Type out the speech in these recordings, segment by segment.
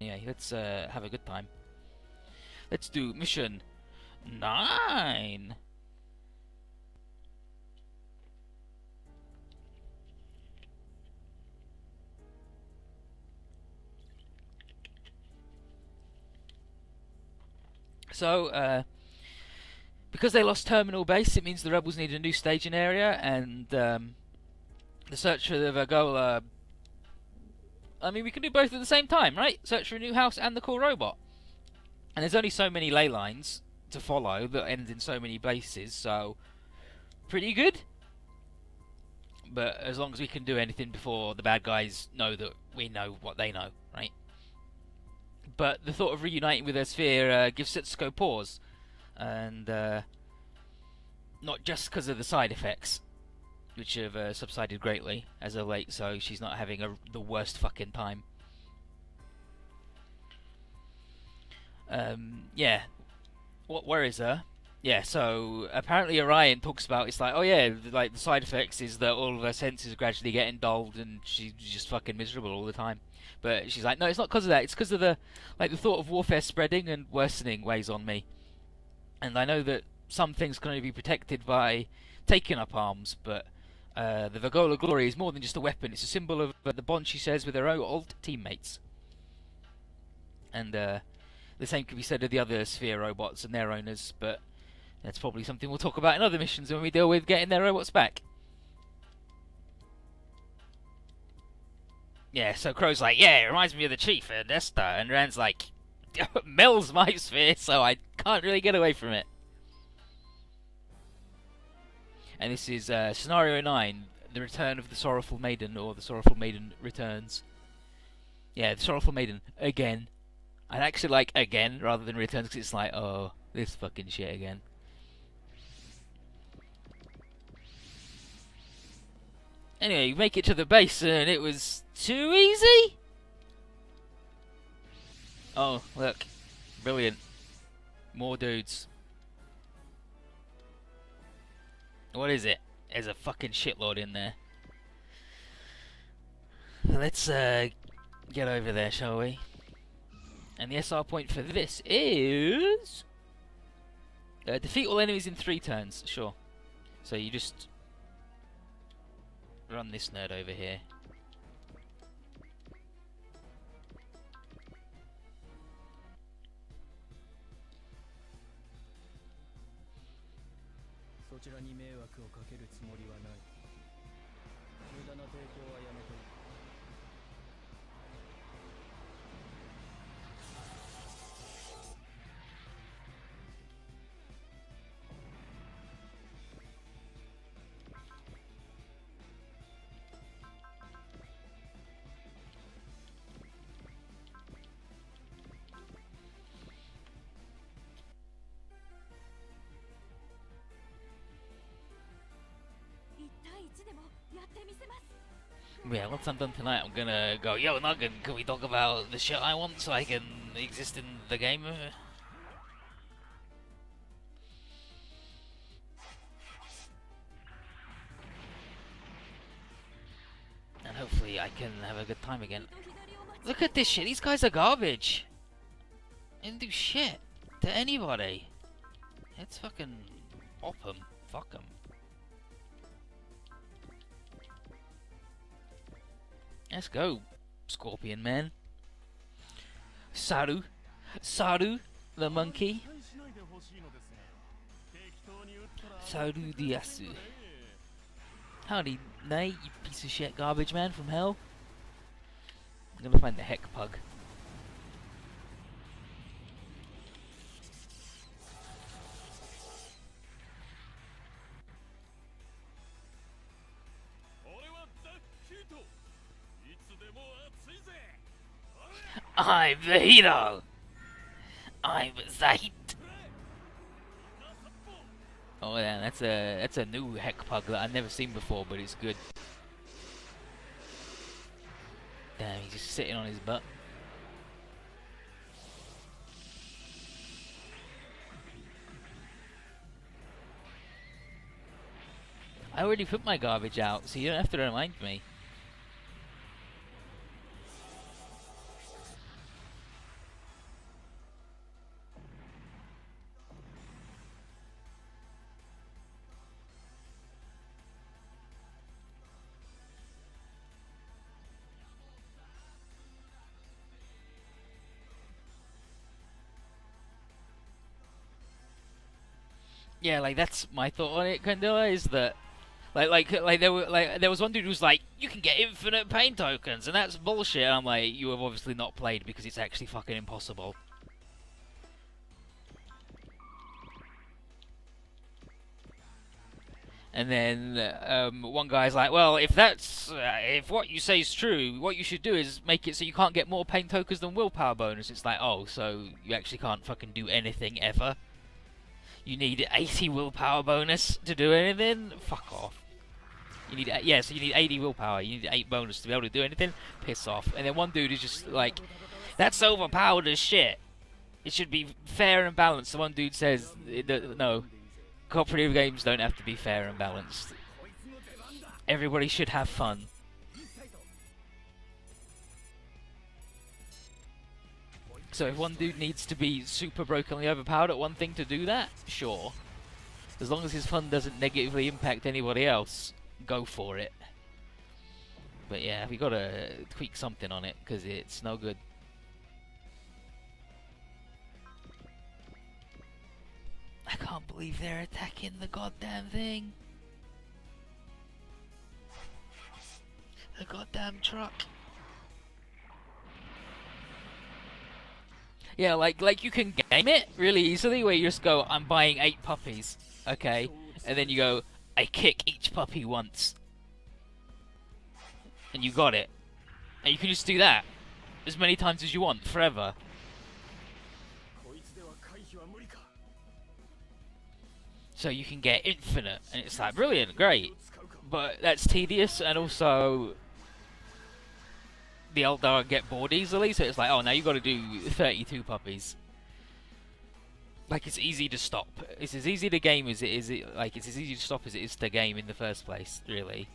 Anyway, let's have a good time. Let's do mission 9. So, because they lost Terminal Base, it means the rebels need a new staging area, and the search for the Vagola. I mean, we can do both at the same time, right? Search for a new house and the core robot. And there's only so many ley lines to follow that end in so many bases, so pretty good. But as long as we can do anything before the bad guys know that we know what they know, right? But the thought of reuniting with their sphere gives Setsuko pause. And not just because of the side effects, which have subsided greatly as of late, so she's not having the worst fucking time. Yeah. What worries her? Yeah, so apparently Orion talks about, it's like, oh yeah, like the side effects is that all of her senses are gradually getting dulled and she's just fucking miserable all the time. But she's like, no, it's not because of that, it's because of the thought of warfare spreading and worsening weighs on me. And I know that some things can only be protected by taking up arms, but the Vagola Glory is more than just a weapon. It's a symbol of the bond, she says, with her old teammates. And the same could be said of the other Sphere robots and their owners, but that's probably something we'll talk about in other missions when we deal with getting their robots back. Yeah, so Crow's like, yeah, it reminds me of the Chief and Esther, and Rand's like, Mel's my sphere, so I can't really get away from it. And this is Scenario 9, the return of the Sorrowful Maiden, or the Sorrowful Maiden returns. Yeah, the Sorrowful Maiden, again. I'd actually like again, rather than returns, because it's like, oh, this fucking shit again. Anyway, you make it to the base, and it was too easy? Oh, look. Brilliant. More dudes. What is it? There's a fucking shitload in there. Let's get over there, shall we? And the SR point for this is... defeat all enemies in 3 turns. Sure. So you just... run this nerd over here. Yeah, once I'm done tonight, I'm gonna go, yo, Noggin, can we talk about the shit I want so I can exist in the game? And hopefully I can have a good time again. Look at this shit, these guys are garbage. They didn't do shit to anybody. Let's fucking op them. Fuck them. Let's go, Scorpion Man. Saru. Saru, the monkey. Saru Diasu. Howdy, Nate, you piece of shit garbage man from hell. I'm gonna find the heck pug. I'm the hero! I'm the heat! Oh yeah, that's a new heck pug that I've never seen before, but it's good. Damn, he's just sitting on his butt. I already put my garbage out, so you don't have to remind me. Yeah, like that's my thought on it, Candela, is that there was one dude who was like, you can get infinite pain tokens, and that's bullshit. And I'm like, you have obviously not played because it's actually fucking impossible. And then one guy's like, well, if what you say is true, what you should do is make it so you can't get more pain tokens than willpower bonus. It's like, oh, so you actually can't fucking do anything ever? You need 80 willpower bonus to do anything? Fuck off. You need, yeah, so you need 80 willpower, you need 8 bonus to be able to do anything? Piss off. And then one dude is just like, that's overpowered as shit. It should be fair and balanced. So one dude says, no, cooperative games don't have to be fair and balanced. Everybody should have fun. So if one dude needs to be super brokenly overpowered at one thing to do that, sure. As long as his fun doesn't negatively impact anybody else, go for it. But yeah, we gotta tweak something on it, because it's no good. I can't believe they're attacking the goddamn thing. The goddamn truck. Yeah, like you can game it really easily, where you just go, I'm buying 8 puppies, okay? And then you go, I kick each puppy once. And you got it. And you can just do that as many times as you want, forever. So you can get infinite, and it's like, brilliant, great. But that's tedious, and also the Eldar get bored easily, so it's like, oh, now you got to do 32 puppies. Like, it's easy to stop. It's as easy to game as it is. Like, it's as easy to stop as it is to game in the first place, really.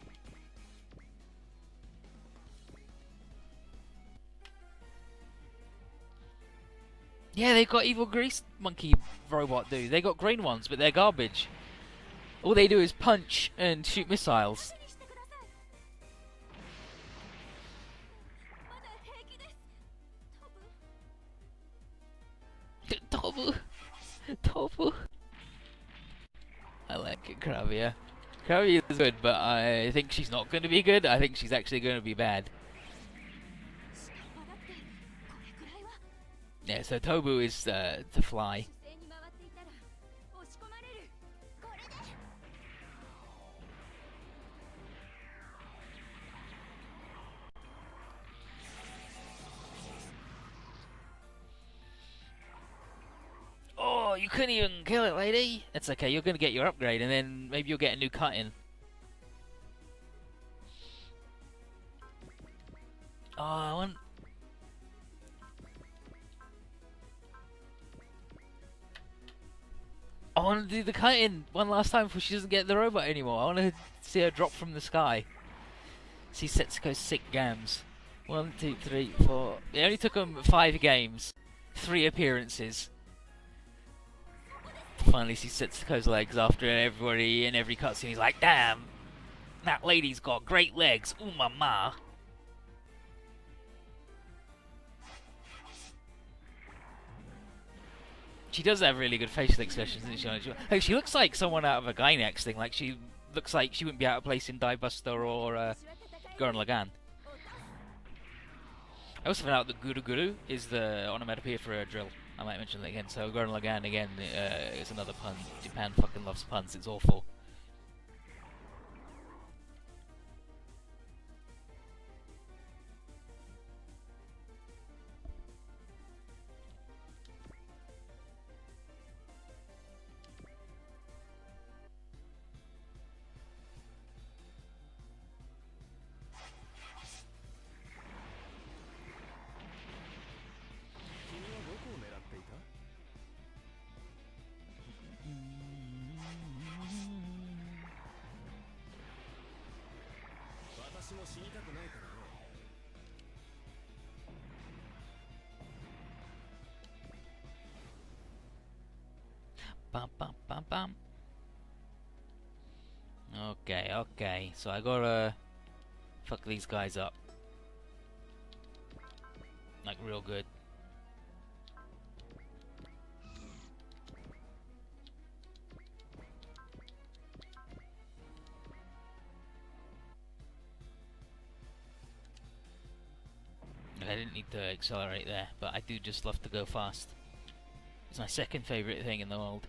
Yeah, they've got evil grease monkey robot, dude. They got green ones, but they're garbage. All they do is punch and shoot missiles. Tobu! Tobu! I like it, Kravia. Kravia is good, but I think she's not going to be good. I think she's actually going to be bad. Yeah, so Tobu is to fly. Oh, you couldn't even kill it, lady! It's okay, you're going to get your upgrade, and then maybe you'll get a new cut-in. Oh, I want to do the cut-in one last time before she doesn't get the robot anymore. I want to see her drop from the sky. See Setsuko's sick gams. 1, 2, 3, 4. It only took them 5 games. 3 appearances. Finally see Setsuko's legs after everybody in every cutscene. He's like, damn, that lady's got great legs. Ooh, mama. She does have really good facial expressions, doesn't she? Hey, she looks like someone out of a Gainax thing. Like, she looks like she wouldn't be out of place in Die Buster or Gurren Lagann. I also found out that Guru Guru is the onomatopoeia for a drill. I might mention that again. So Gurren Lagann again is another pun. Japan fucking loves puns. It's awful. Bum, bum, bum, bum. Okay, okay. So I gotta fuck these guys up. Like, real good. need to accelerate there, but I do just love to go fast. It's my second favourite thing in the world.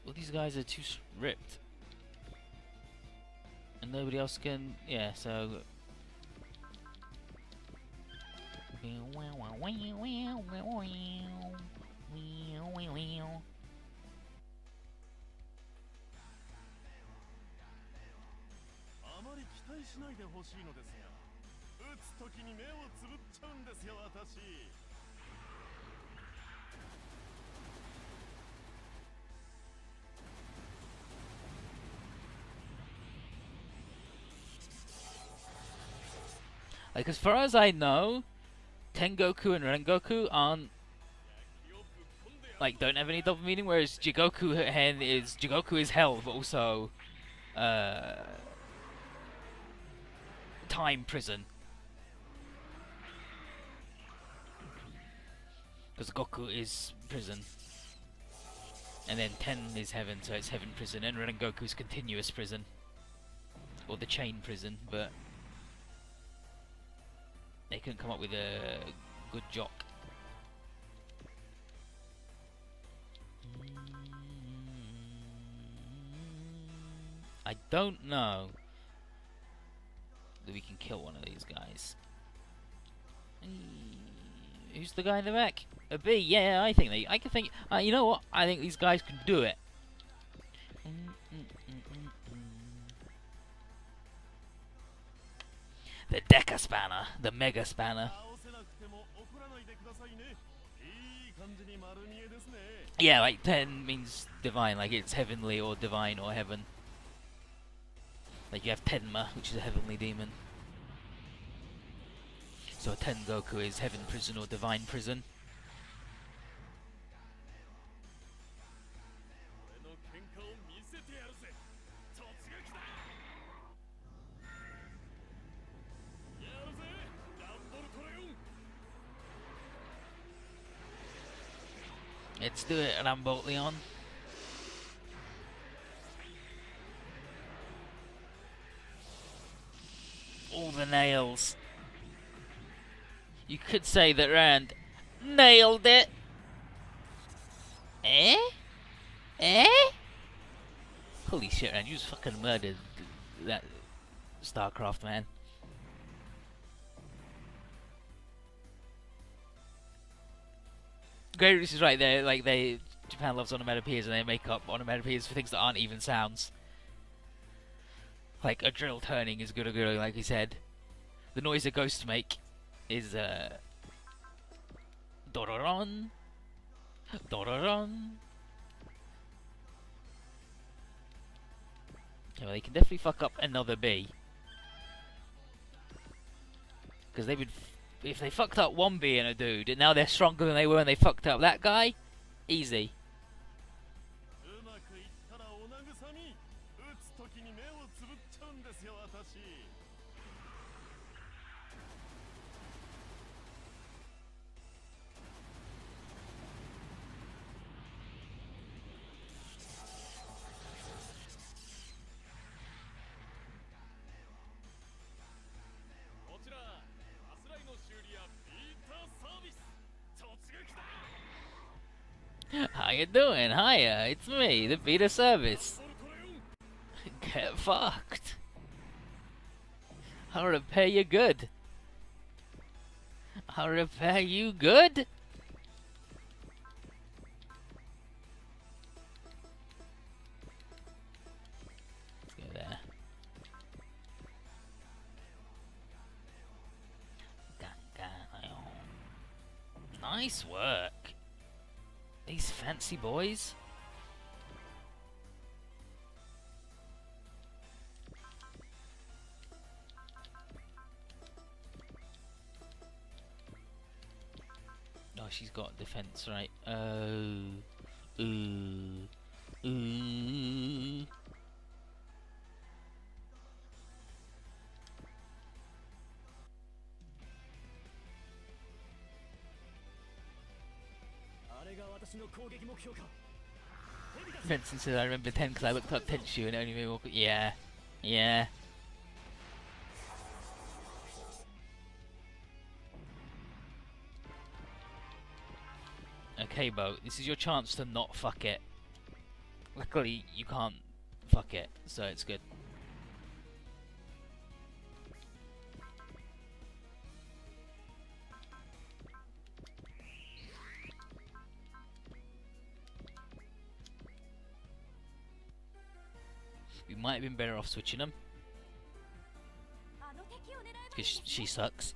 Well, these guys are too ripped. And nobody else can... Yeah, so... Like, as far as I know, Tengoku and Rengoku aren't, like, don't have any double meaning, whereas Jigoku is hell, but also time prison. Because Goku is prison. And then Ten is heaven, so it's heaven prison, and Rengoku's continuous prison. Or the chain prison, but they couldn't come up with a good jock. I don't know that we can kill one of these guys. Who's the guy in the back? A B. Yeah, I think I can think. You know what? I think these guys can do it. The Deca Spanner, the Mega Spanner. Yeah, like 10 means divine, like it's heavenly or divine or heaven. Like you have Tenma, which is a heavenly demon. So Tengoku is heaven prison or divine prison. Let's do it, Rambo Leon. All the nails. You could say that Rand nailed it. Eh? Eh? Holy shit, Rand, you just fucking murdered that StarCraft, man. Great is right there, like Japan loves onomatopoeias and they make up onomatopoeias for things that aren't even sounds. Like a drill turning is guru, like he said. The noise a ghost make is dororon, dororon. Yeah, well, they can definitely fuck up another B. Because they would, if they fucked up one B and a dude, and now they're stronger than they were when they fucked up that guy, easy. How you doing? Hiya, it's me, the beta service. Get fucked. I'll repair you good. I'll repair you good. Let's go there. Nice work. These fancy boys. Oh, she's got defense, right? Oh. Ooh. Ooh. Benson said I remember 10 because I looked up Tenshu and it only made me walk. Yeah. Yeah. Okay, Bo, this is your chance to not fuck it. Luckily, you can't fuck it, so it's good. We might have been better off switching them. Because she sucks.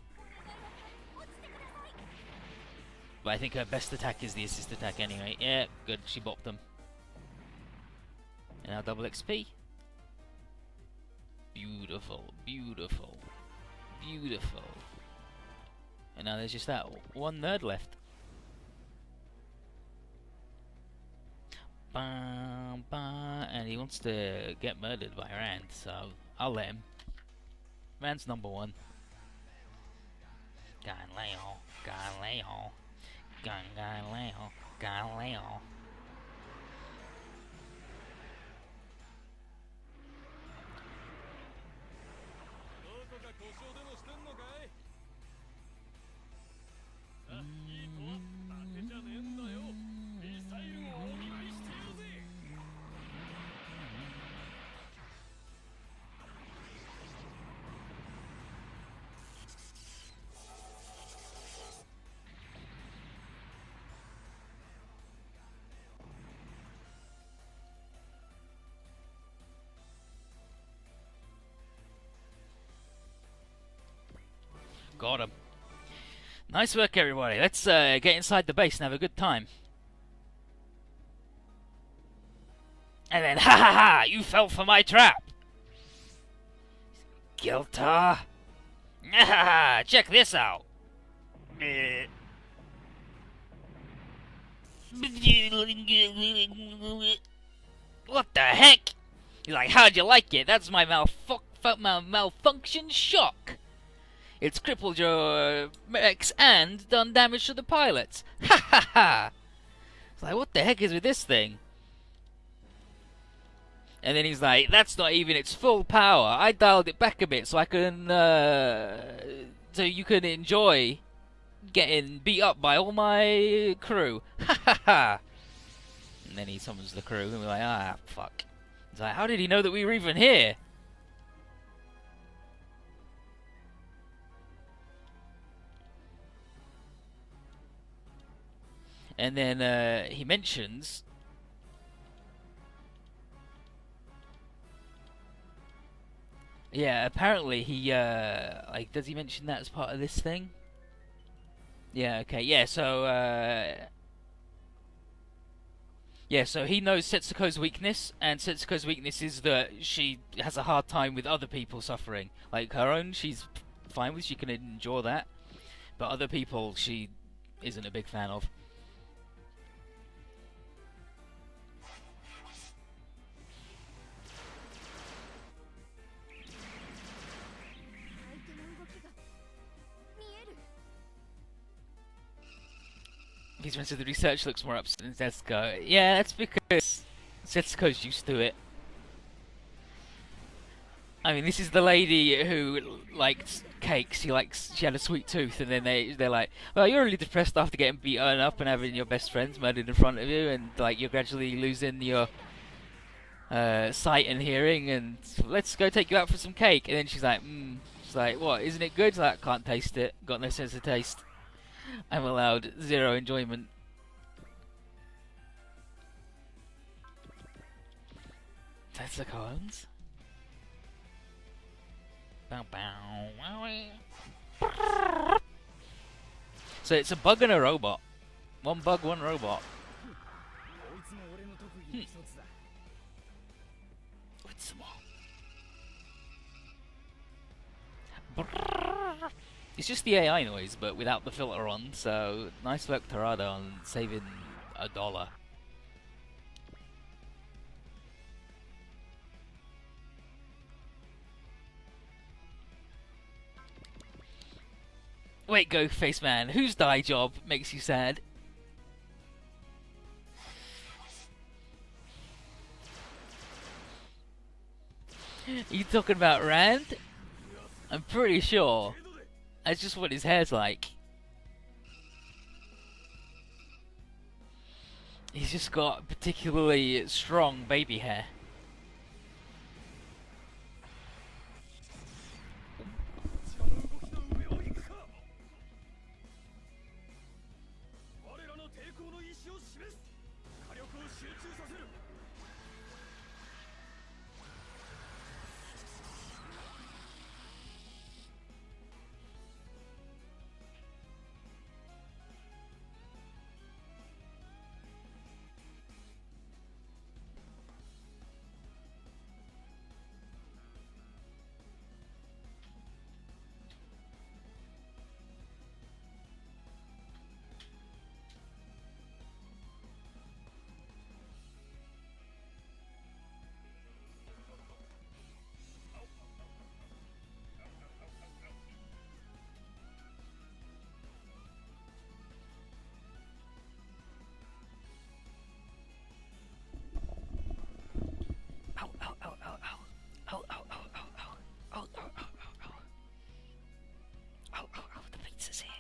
But I think her best attack is the assist attack anyway. Yeah, good, she bopped them. And now double XP. Beautiful, beautiful, beautiful. And now there's just that one nerd left. Bam, bam, and he wants to get murdered by Rand, so I'll let him. Rand's number one. Galileo, Galileo, Galileo, Galileo. Got him. Nice work, everybody. Let's get inside the base and have a good time. And then, ha ha ha! You fell for my trap! Gilta! Check this out! What the heck? He's like, how'd you like it? That's my malfunction shock! It's crippled your mechs and done damage to the pilots. Ha ha ha! It's like, what the heck is with this thing? And then he's like, that's not even its full power. I dialed it back a bit so I can, so you can enjoy getting beat up by all my crew. Ha ha ha! And then he summons the crew and we're like, ah, fuck. He's like, how did he know that we were even here? And then he mentions apparently he like, does he mention that as part of this thing? Yeah, okay. Yeah, so so he knows Setsuko's weakness, and Setsuko's weakness is that she has a hard time with other people suffering. Like her own, she's fine with, she can endure that, but other people she isn't a big fan of. He's mentioned the research looks more upset than Setsuko. Yeah, that's because Setsuko's used to it. I mean, this is the lady who liked cakes. She had a sweet tooth, and then they're like, well, you're really depressed after getting beaten up and having your best friends murdered in front of you, and like you're gradually losing your sight and hearing, and let's go take you out for some cake. And then she's like, She's like, what? Isn't it good? She's like, can't taste it. Got no sense of taste. I'm allowed zero enjoyment. That's the cones. Bow bow. So it's a bug and a robot. One bug, one robot. It's just the AI noise, but without the filter on, so nice work Tarada on saving $1. Wait, go face man, whose dye job makes you sad? You talking about Rand? I'm pretty sure. That's just what his hair's like. He's just got particularly strong baby hair. Ow, ow, ow, ow, ow. Ow, ow, ow, ow, ow. Ow, ow, ow, ow, ow. Ow, ow, ow, the pizza's here.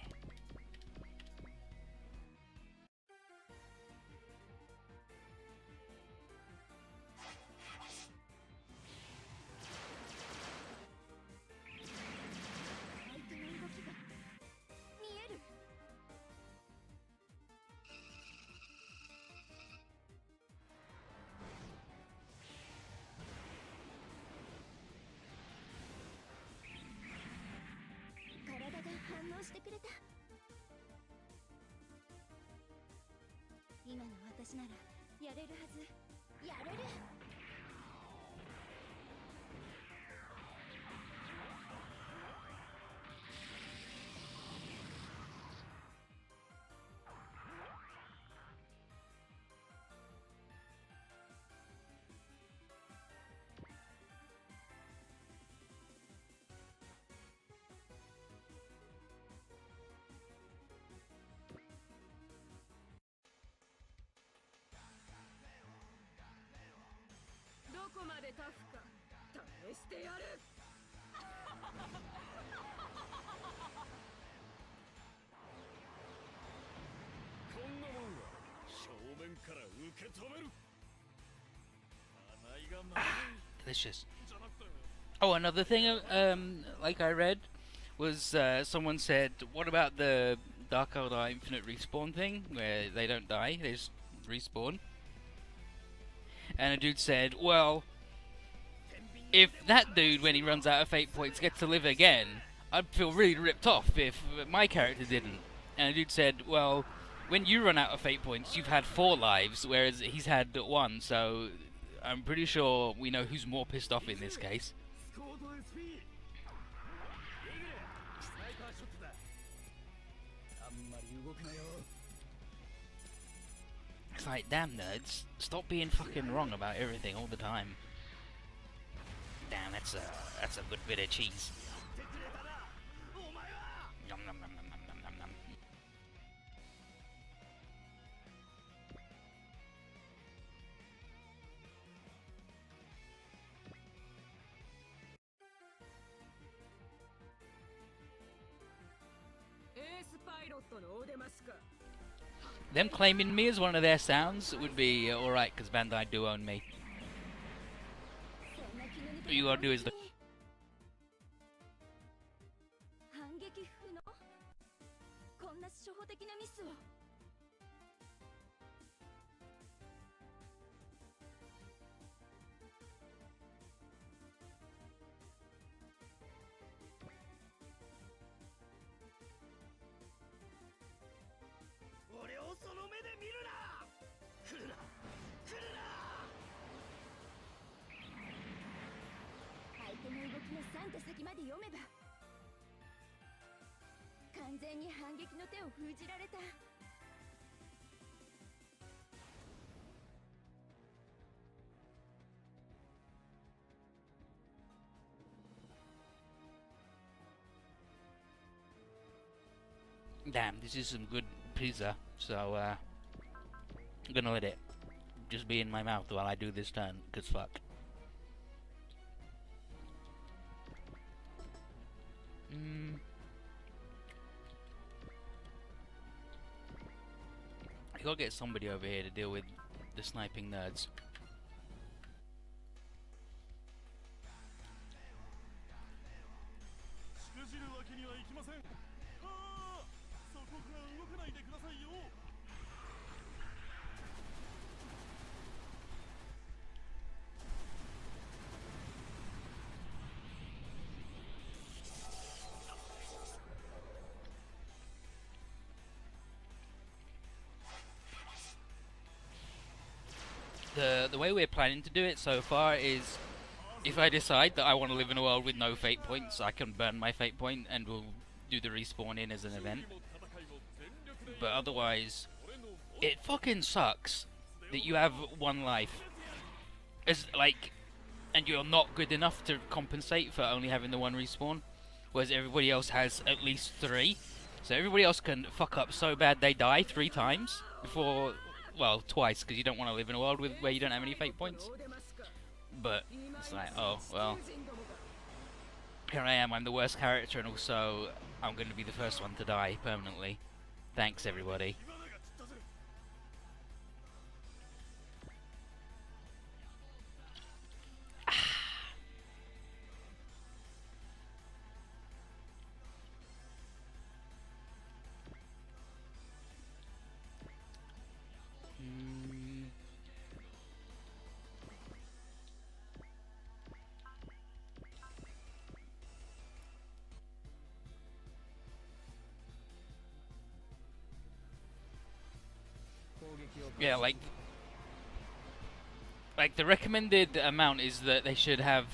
Delicious. Oh, another thing, like I read, was someone said, what about the Dark Eldar Infinite Respawn thing, where they don't die, they just respawn? And a dude said, well, if that dude, when he runs out of fate points, gets to live again, I'd feel really ripped off if my character didn't. And a dude said, well, when you run out of fate points, you've had 4 lives, whereas he's had 1, so I'm pretty sure we know who's more pissed off in this case. It's like, damn nerds, stop being fucking wrong about everything all the time. Damn, that's a good bit of cheese. Yum, yum, yum, yum, yum, yum, yum. Them claiming me as one of their sounds would be alright, because Bandai do own me. All you gotta do is the... Damn, this is some good pizza, so I'm gonna let it just be in my mouth while I do this turn, cause fuck. I gotta get somebody over here to deal with the sniping nerds. The way we're planning to do it so far is, if I decide that I want to live in a world with no fate points, I can burn my fate point and we'll do the respawn in as an event. But otherwise, it fucking sucks that you have one life, and you're not good enough to compensate for only having the one respawn, whereas everybody else has at least 3. So everybody else can fuck up so bad they die 3 times before. Well, twice, because you don't want to live in a world where you don't have any fate points. But it's like, oh, well, here I am, I'm the worst character, and also I'm going to be the first one to die permanently. Thanks, everybody. Yeah, like the recommended amount is that they should have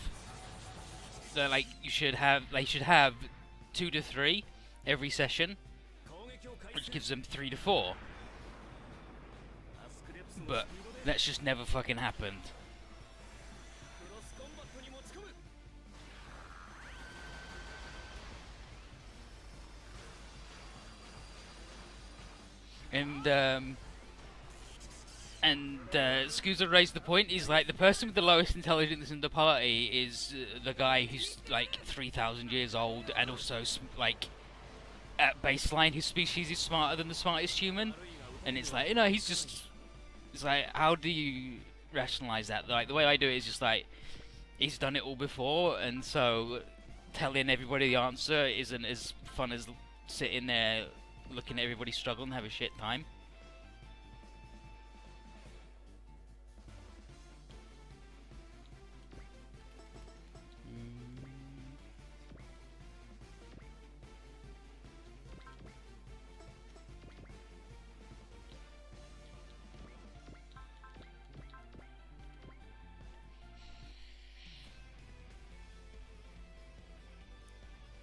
they should have 2 to 3 every session, which gives them 3 to 4. But that's just never fucking happened. And Scusa raised the point, he's like, the person with the lowest intelligence in the party is the guy who's like 3,000 years old, and also like at baseline his species is smarter than the smartest human. And it's like, you know, it's like, how do you rationalize that? Like, the way I do it is just like, he's done it all before, and so telling everybody the answer isn't as fun as sitting there looking at everybody struggle and have a shit time.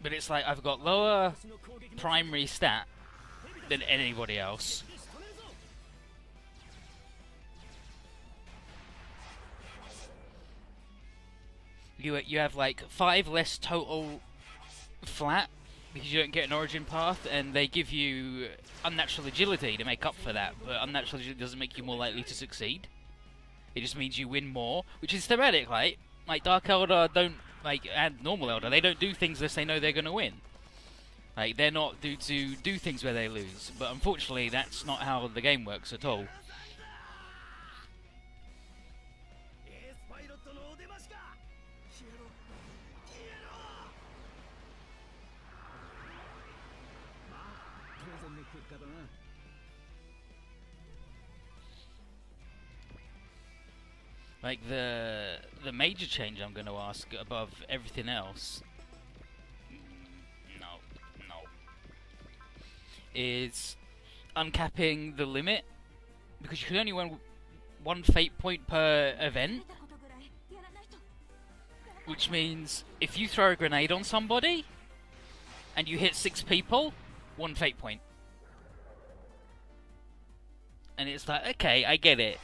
But it's like, I've got lower primary stat than anybody else. You have like 5 less total flat because you don't get an origin path, and they give you unnatural agility to make up for that. But unnatural agility doesn't make you more likely to succeed. It just means you win more, which is thematic, right? Like Dark Elder don't, and normal Elder, they don't do things unless they know they're going to win. Like, they're not due to do things where they lose. But unfortunately, that's not how the game works at all. Like, the major change I'm going to ask above everything else, no, is uncapping the limit, because you can only win 1 fate point per event, which means if you throw a grenade on somebody and you hit 6 people, 1 fate point. And it's like, okay, I get it.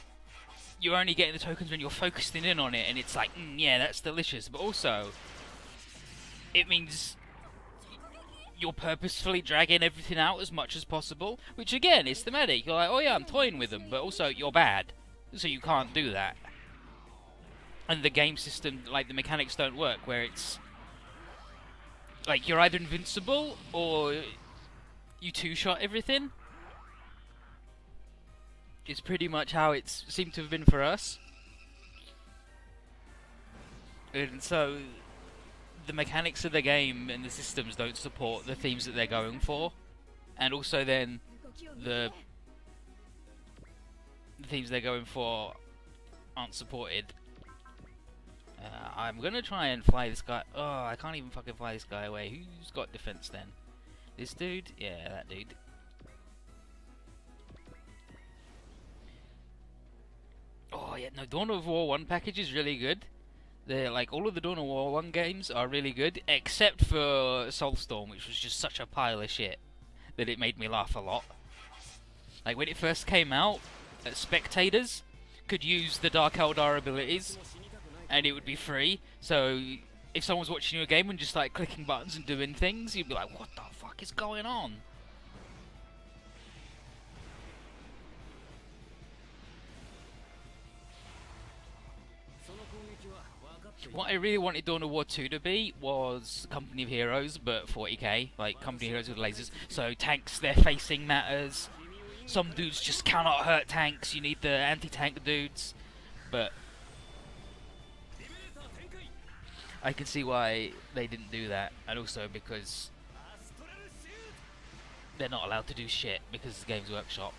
You're only getting the tokens when you're focusing in on it, and it's like, yeah, that's delicious. But also, it means you're purposefully dragging everything out as much as possible, which again is thematic. You're like, oh yeah, I'm toying with them, but also you're bad, so you can't do that. And the game system, like the mechanics don't work, where it's like you're either invincible or you two-shot everything. It's pretty much how it's seemed to have been for us. And so the mechanics of the game and the systems don't support the themes that they're going for. And also then the themes they're going for aren't supported. I'm gonna try and fly this guy. Oh, I can't even fucking fly this guy away. Who's got defense then? This dude? Yeah, that dude. Oh yeah, no, Dawn of War 1 package is really good. They're like, all of the Dawn of War 1 games are really good, except for Soulstorm, which was just such a pile of shit that it made me laugh a lot. Like, when it first came out, spectators could use the Dark Eldar abilities, and it would be free, so if someone was watching you a game and just like clicking buttons and doing things, you'd be like, what the fuck is going on? What I really wanted Dawn of War 2 to be was Company of Heroes, but 40k, like Company of Heroes with lasers. So tanks, their facing matters. Some dudes just cannot hurt tanks, you need the anti-tank dudes. But I can see why they didn't do that, and also because they're not allowed to do shit because it's Games Workshop.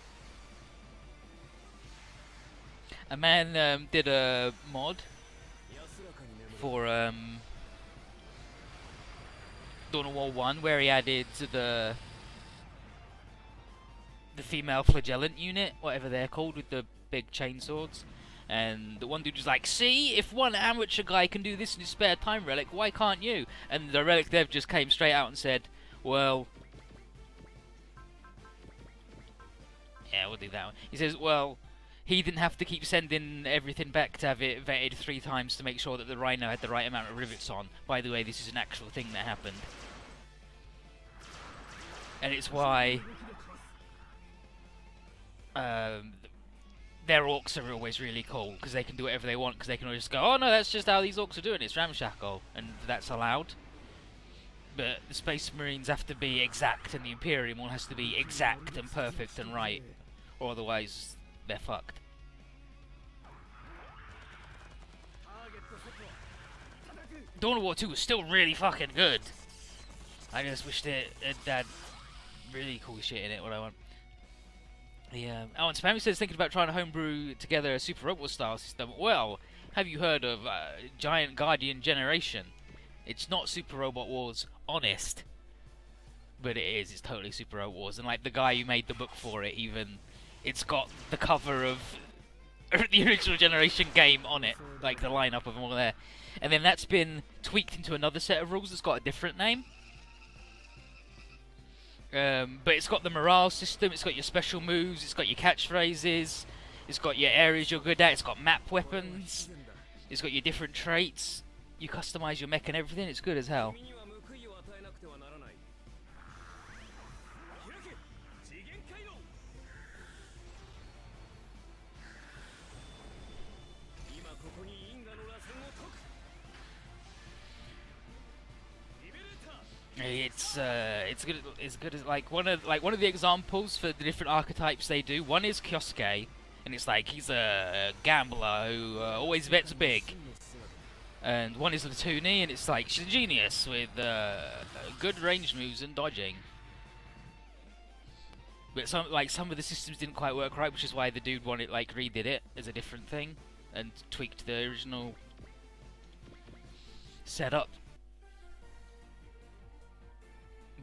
A man did a mod for Dawn of War 1 where he added the female flagellant unit, whatever they're called, with the big chainswords. And the one dude was like, see, if one amateur guy can do this in his spare time, Relic, why can't you? And the Relic dev just came straight out and said, well, yeah, we'll do that one. He says, well, he didn't have to keep sending everything back to have it vetted 3 times to make sure that the Rhino had the right amount of rivets on. By the way, this is an actual thing that happened. And it's why their orcs are always really cool, because they can do whatever they want, because they can always go, oh no, that's just how these orcs are doing, it's ramshackle, and that's allowed. But the Space Marines have to be exact, and the Imperium one has to be exact and perfect and right, or otherwise they're fucked. Dawn of War 2 was still really fucking good. I just wished it had really cool shit in it, what I want. Oh, and Spammy says thinking about trying to homebrew together a Super Robot style system. Well, have you heard of Giant Guardian Generation? It's not Super Robot Wars, honest, but it is. It's totally Super Robot Wars. And like the guy who made the book for it, even it's got the cover of the original Generation game on it, like the lineup of them all there. And then that's been tweaked into another set of rules that's got a different name. But it's got the morale system, it's got your special moves, it's got your catchphrases, it's got your areas you're good at, it's got map weapons, it's got your different traits, you customize your mech and everything, it's good as hell. It's good as like one of the examples for the different archetypes they do. One is Kyosuke, and it's like he's a gambler who always bets big. And one is Latuni, and it's like she's a genius with good range moves and dodging. But some of the systems didn't quite work right, which is why the dude redid it as a different thing and tweaked the original setup.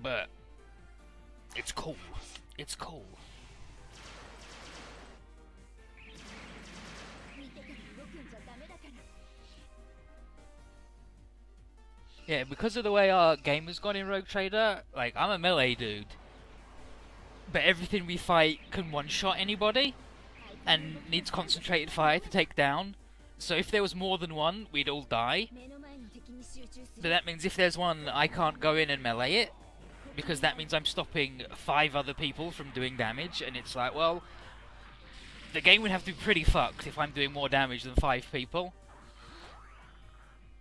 But it's cool. It's cool. Yeah, because of the way our game has gone in Rogue Trader, like, I'm a melee dude. But everything we fight can one-shot anybody, and needs concentrated fire to take down. So if there was more than one, we'd all die. But that means if there's one, I can't go in and melee it, because that means I'm stopping 5 other people from doing damage, and it's like, well, the game would have to be pretty fucked if I'm doing more damage than 5 people.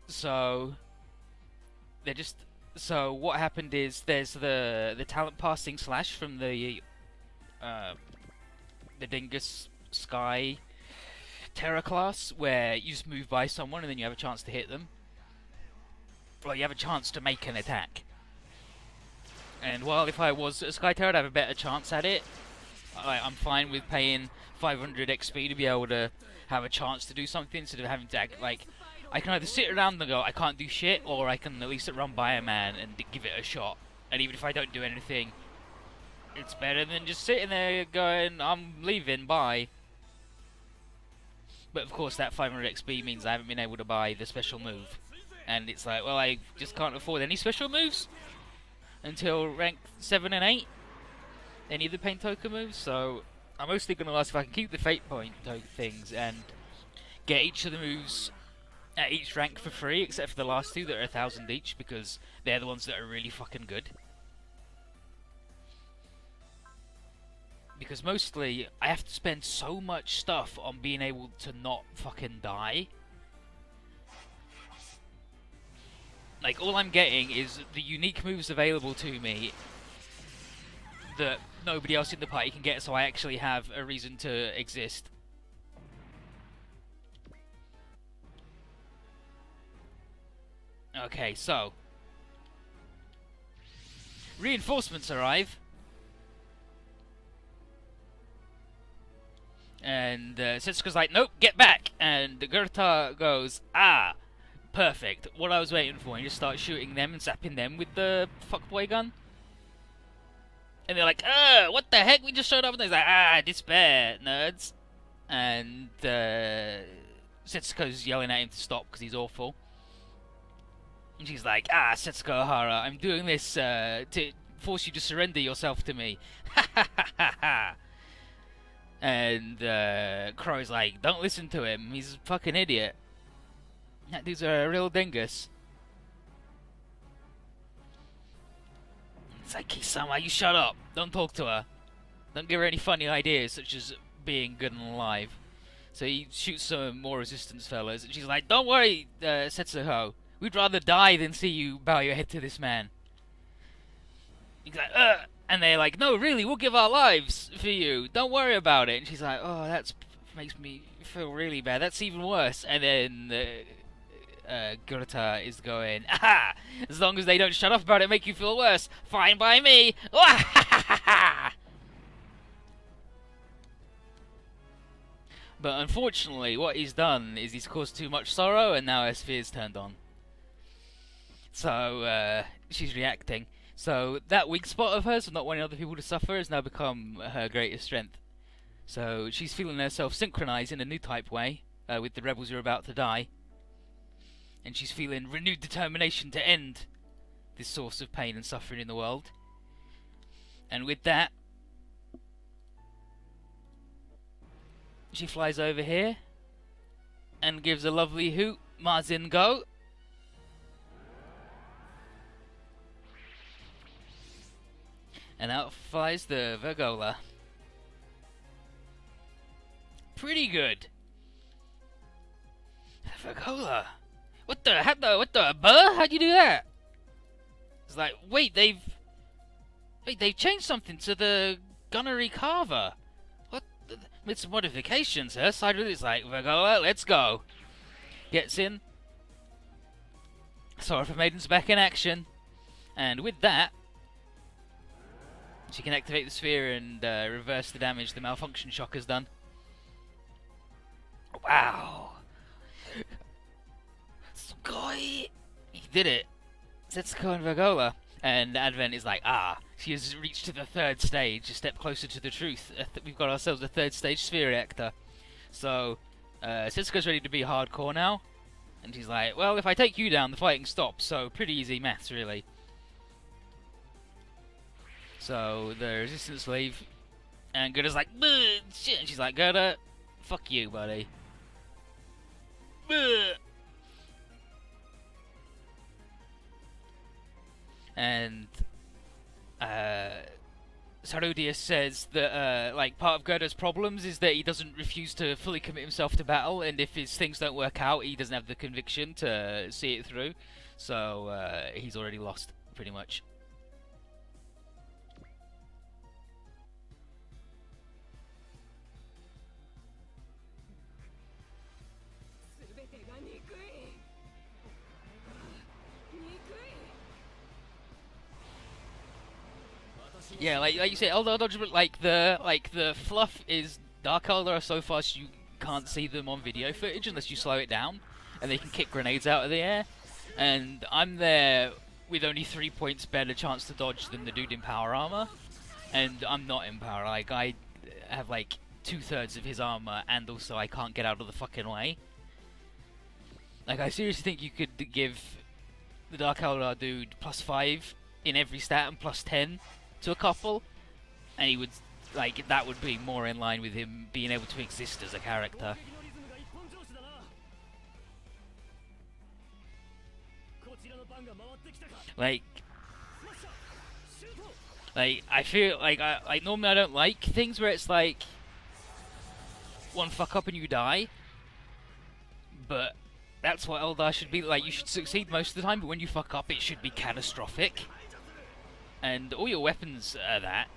So they're just So what happened is there's the talent passing slash from uh, the Dingus Sky Terra class, where you just move by someone and then you have a chance to hit them. Well, you have a chance to make an attack. And while if I was a Sky Terra, I'd have a better chance at it. I'm fine with paying 500 XP to be able to have a chance to do something instead of having to act like I can either sit around and go I can't do shit, or I can at least run by a man and give it a shot. And even if I don't do anything, it's better than just sitting there going I'm leaving, bye. But of course that 500 XP means I haven't been able to buy the special move. And it's like, well, I just can't afford any special moves until rank 7 and 8. Any of the paint token moves, so I'm mostly going to ask if I can keep the fate point things and get each of the moves at each rank for free, except for the last two that are 1,000 each, because they're the ones that are really fucking good. Because mostly, I have to spend so much stuff on being able to not fucking die. Like, all I'm getting is the unique moves available to me that nobody else in the party can get, so I actually have a reason to exist. Okay, so reinforcements arrive, and Setsuko's like, nope, get back, and Gerta goes, ah, perfect, what I was waiting for, and you just start shooting them and zapping them with the fuckboy gun. And they're like, what the heck? We just showed up. And he's like, despair, nerds. And Setsuko's yelling at him to stop because he's awful. And she's like, Setsuko Ohara, I'm doing this to force you to surrender yourself to me. Ha ha ha ha ha. And Crow's like, don't listen to him. He's a fucking idiot. That dude's a real dingus. It's like, Kisama, you shut up. Don't talk to her. Don't give her any funny ideas, such as being good and alive. So he shoots some more resistance fellas, and she's like, don't worry, Setsuko. We'd rather die than see you bow your head to this man. He's like, and they're like, no, really, we'll give our lives for you. Don't worry about it. And she's like, oh, that makes me feel really bad. That's even worse. And then Gurta is going, aha! As long as they don't shut up about it make you feel worse, fine by me! But unfortunately, what he's done is he's caused too much sorrow, and now her sphere's turned on. So, she's reacting. So, that weak spot of hers, of not wanting other people to suffer, has now become her greatest strength. So, she's feeling herself synchronise in a new type way, with the rebels who are about to die. And she's feeling renewed determination to end this source of pain and suffering in the world. And with that, she flies over here and gives a lovely hoot, Mazin go. And out flies the Vergola. Pretty good. Vergola. What the, how'd you do that? It's like, wait, they've changed something to the gunnery carver. What? Made some modifications, her side of it's like, Vergola, let's go. Gets in. Sorrowful Maiden's back in action. And with that, she can activate the sphere and reverse the damage the malfunction shock has done. Wow. Sugoi! He did it. Setsuko and Vergola. And Advent is like, she has reached to the third stage, a step closer to the truth. We've got ourselves a third stage sphere reactor. So, Setsuko's ready to be hardcore now. And she's like, well, if I take you down, the fighting stops. So, pretty easy maths, really. So, the resistance leave. And Gerda's like, shit. And she's like, Gerda, fuck you, buddy. And Sarudius says that like part of Gerda's problems is that he doesn't refuse to fully commit himself to battle, and if his things don't work out, he doesn't have the conviction to see it through. So he's already lost. pretty much. Yeah, like you say, Elder Dodgeball, like the fluff is Dark Elder are so fast you can't see them on video footage unless you slow it down, and they can kick grenades out of the air. And I'm there with only 3 points better chance to dodge than the dude in power armor, and I'm not in power. Like I have like 2/3 of his armor, and also I can't get out of the fucking way. Like I seriously think you could give the Dark Elder dude +5 in every stat and +10 to a couple, and he would, like, that would be more in line with him being able to exist as a character. Like I feel like normally I don't like things where it's like one fuck up and you die, but that's what Eldar should be like. You should succeed most of the time, but when you fuck up it should be catastrophic. And all your weapons are that,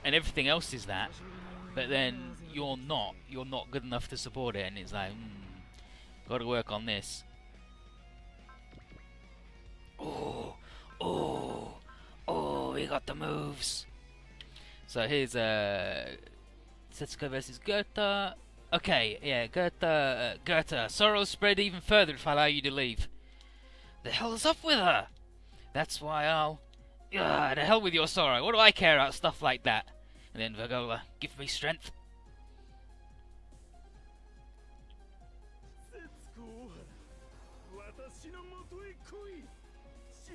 and everything else is that, but then you're not good enough to support it, and it's like, gotta work on this. Oh, we got the moves. So here's Setsuko versus Goethe. Okay, yeah, Goethe. Sorrow spread even further if I allow you to leave. The hell is up with her? That's why I'll... the hell with your sorrow. What do I care about stuff like that? And then Vergola, give me strength.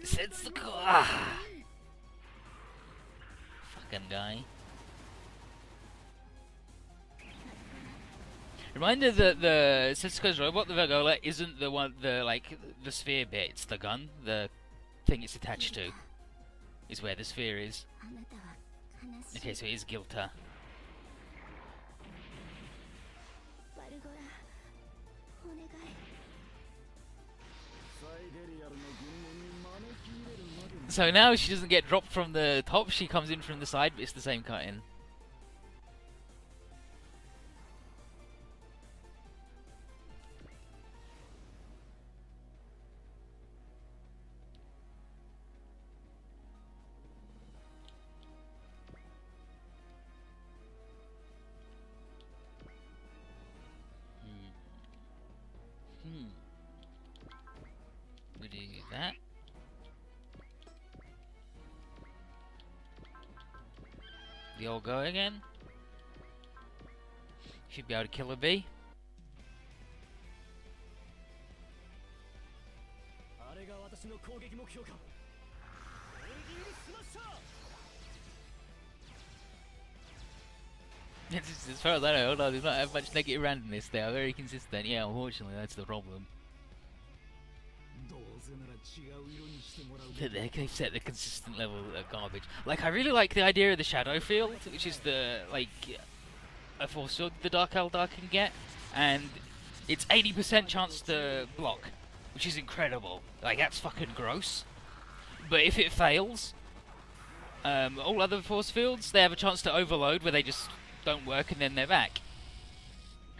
Setsuko. Fucking guy. Reminder that the Setsuko's robot, the Vergola, isn't the one, the sphere bit. It's the gun, the thing it's attached to, is where the sphere is. Okay, so it is Gilta. So now she doesn't get dropped from the top, she comes in from the side, but it's the same cut-in. We do that. The old go again. Should be able to kill a bee. As far as I know, there's not have much negative randomness. They are very consistent. Yeah, unfortunately, that's the problem. They've set the consistent level of garbage. Like, I really like the idea of the shadow field, which is the, like, a force field the Dark Eldar can get, and it's 80% chance to block, which is incredible. Like, that's fucking gross. But if it fails, all other force fields, they have a chance to overload where they just don't work and then they're back.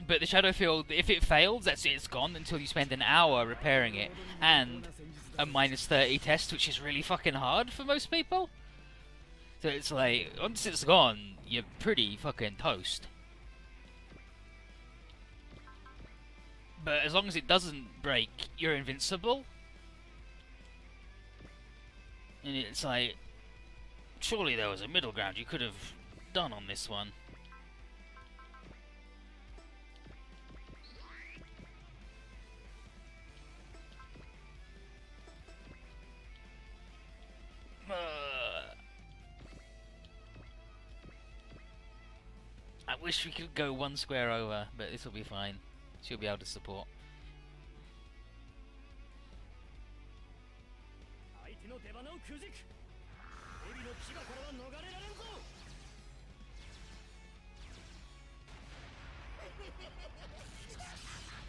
But the shadow field, if it fails, that's it, it's gone until you spend an hour repairing it, and a -30 test, which is really fucking hard for most people. So it's like, once it's gone, you're pretty fucking toast. But as long as it doesn't break, you're invincible. And it's like, surely there was a middle ground you could have done on this one. I wish we could go one square over, but this will be fine. She'll be able to support.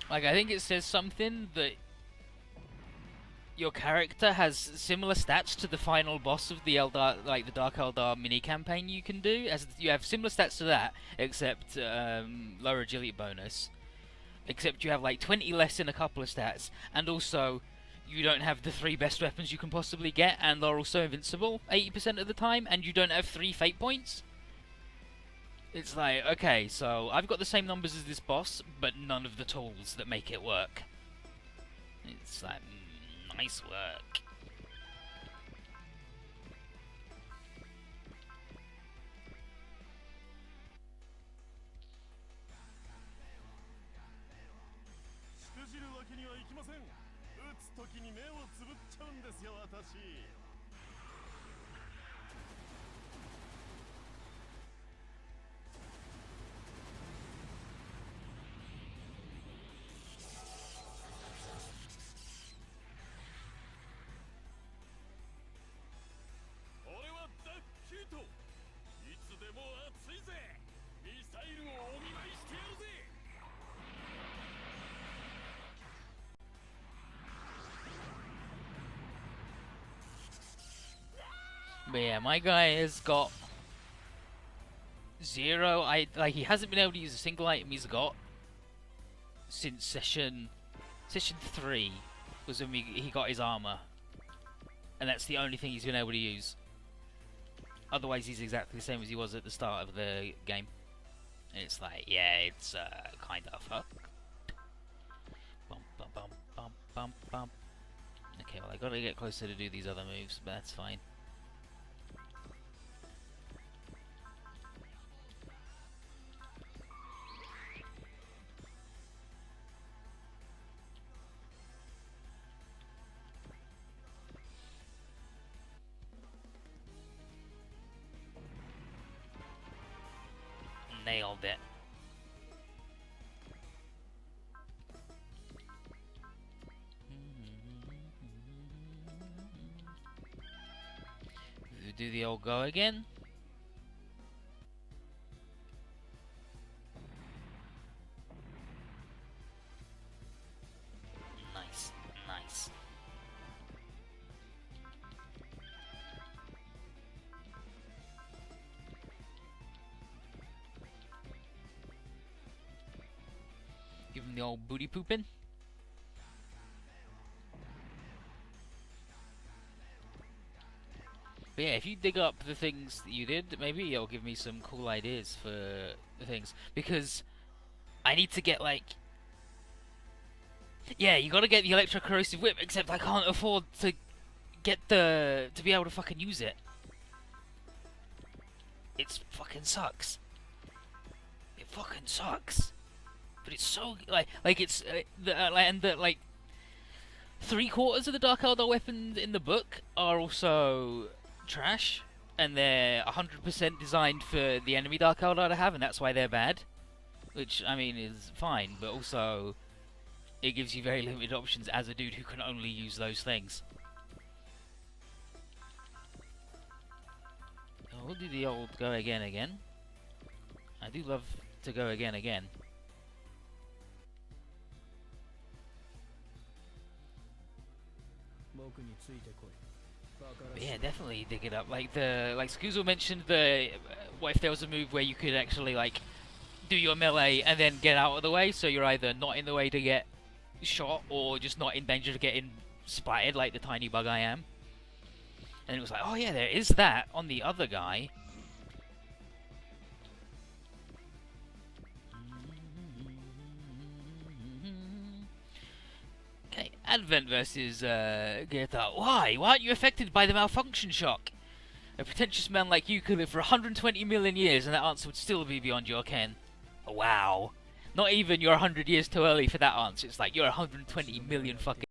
Like, I think it says something that your character has similar stats to the final boss of the Eldar, like the Dark Eldar mini campaign you can do. As you have similar stats to that, except lower agility bonus. Except you have like 20 less in a couple of stats, and also you don't have the 3 best weapons you can possibly get, and they're also invincible 80% of the time, and you don't have 3 fate points. It's like, okay, so I've got the same numbers as this boss, but none of the tools that make it work. It's like, nice work. But yeah, my guy has got 0. He hasn't been able to use a single item he's got since session 3 was when he got his armor, and that's the only thing he's been able to use. Otherwise, he's exactly the same as he was at the start of the game. And it's like, yeah, it's kind of fucked. Bum, bum, bum, bum, bum, bum. Okay, well, I gotta get closer to do these other moves, but that's fine. Nailed it. Do the old go again. Nice, nice. Give him the old booty pooping. But yeah, if you dig up the things that you did, maybe it'll give me some cool ideas for things. Because I need to get, like... Yeah, you gotta get the electro-corrosive whip, except I can't afford to get to be able to fucking use it. It fucking sucks. It fucking sucks. But it's so like it's like 3/4 of the Dark Eldar weapons in the book are also trash, and they're 100% designed for the enemy Dark Eldar to have, and that's why they're bad. Which, I mean, is fine, but also it gives you very limited options as a dude who can only use those things. Oh, we'll do the old go again. I do love to go again. But yeah, definitely dig it up. Like Skuzel mentioned, what if there was a move where you could actually like do your melee and then get out of the way, so you're either not in the way to get shot or just not in danger to get splatted like the tiny bug I am. And it was like, oh yeah, there is that on the other guy. Okay, Advent versus Geartar. Why? Why aren't you affected by the malfunction shock? A pretentious man like you could live for 120 million years and that answer would still be beyond your ken. Wow. Not even you're 100 years too early for that answer. It's like you're 120 million fucking